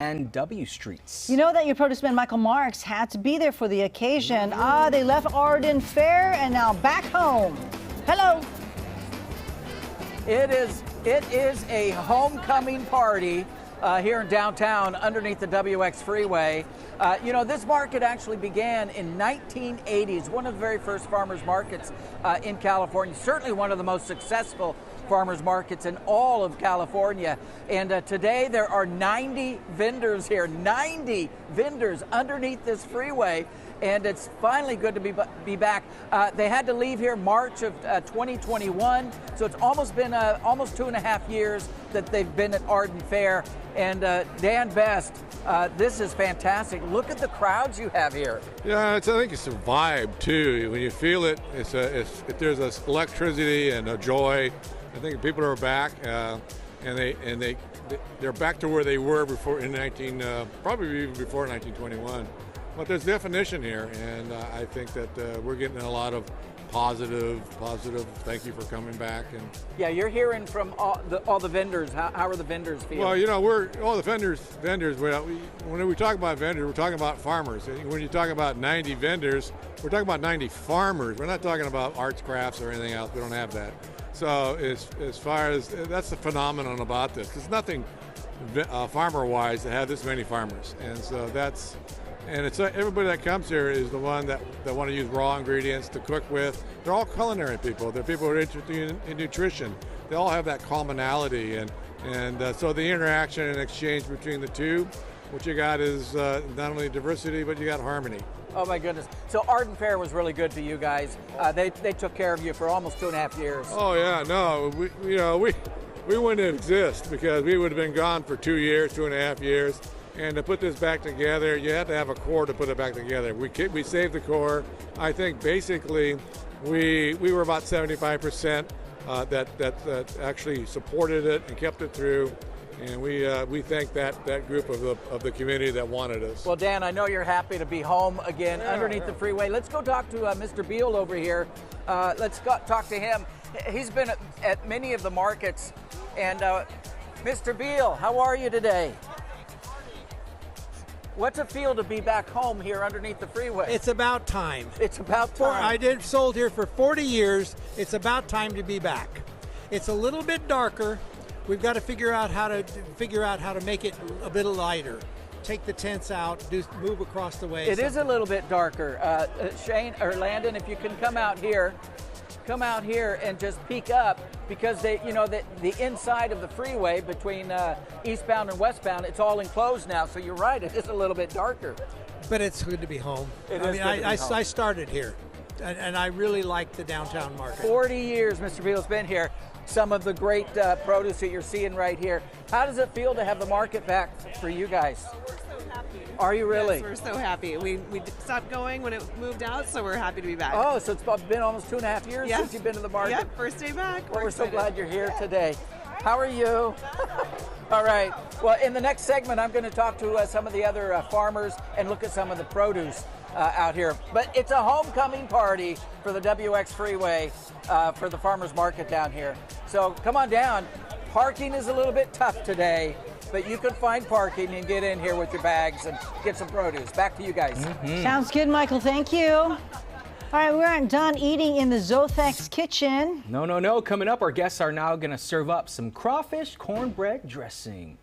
and W Streets. You know that your produce man Michael Marks had to be there for the occasion. They left Arden Fair and now back home. Hello. It is a homecoming party here in downtown underneath the WX freeway. You know, this market actually began in 1980s, one of the very first farmers markets in California, certainly one of the most successful farmers markets in all of California. And today there are 90 vendors here, 90 vendors underneath this freeway. And it's finally good to be back. They had to leave here March of 2021, so it's almost been almost 2.5 years that they've been at Arden Fair. And Dan Best, this is fantastic. Look at the crowds you have here. Yeah, I think it's a vibe too. When you feel it, there's a electricity and a joy. I think people are back, and they're back to where they were before probably even before 1921. But there's definition here, and I think that we're getting a lot of positive. Thank you for coming back. And yeah, you're hearing from all the vendors. How are the vendors feeling? Well, you know, we're all the vendors. When we talk about vendors, we're talking about farmers. When you talk about 90 vendors, we're talking about 90 farmers. We're not talking about arts, crafts, or anything else. We don't have that. So as far as that's the phenomenon about this, there's nothing farmer-wise to have this many farmers, and so that's. And it's everybody that comes here is the one that want to use raw ingredients to cook with. They're all culinary people. They're people who are interested in nutrition. They all have that commonality, and so the interaction and exchange between the two, what you got is not only diversity, but you got harmony. Oh my goodness! So Arden Fair was really good to you guys. They took care of you for almost 2.5 years. Oh yeah, no, we wouldn't exist because we would have been gone for 2 years, 2.5 years. And to put this back together, you have to have a core to put it back together. We saved the core. I think basically we were about 75% that actually supported it and kept it through. And we thank that group of the community that wanted us. Well, Dan, I know you're happy to be home again underneath the freeway. Let's go talk to Mr. Beal over here. Let's talk to him. He's been at many of the markets. And Mr. Beal, how are you today? What's it feel to be back home here underneath the freeway? It's about time. It's about time. I sold here for 40 years. It's about time to be back. It's a little bit darker. We've got to figure out how to make it a bit lighter. Take the tents out, move across the way. It is a little bit darker. Shane or Landon, if you can come out here and just peek up, because the inside of the freeway between eastbound and westbound, it's all enclosed now. So you're right, it is a little bit darker. But it's good to be home. I started here, and I really like the downtown market. 40 years Mr. Beal's been here. Some of the great produce that you're seeing right here. How does it feel to have the market back for you guys? We're so happy. Are you really? Yes, we're so happy. We stopped going when it moved out, so we're happy to be back. Oh, so it's been almost 2.5 years since you've been to the market? Yeah, first day back. Well, we're so glad you're here today. How are you? All right. Well, in the next segment, I'm going to talk to some of the other farmers and look at some of the produce out here. But it's a homecoming party for the WX freeway for the farmers market down here. So come on down. Parking is a little bit tough today, but you can find parking and get in here with your bags and get some produce. Back to you guys. Sounds good, Michael. Thank you. All right, we aren't done eating in the Zothex kitchen. No. Coming up, our guests are now going to serve up some crawfish cornbread dressing.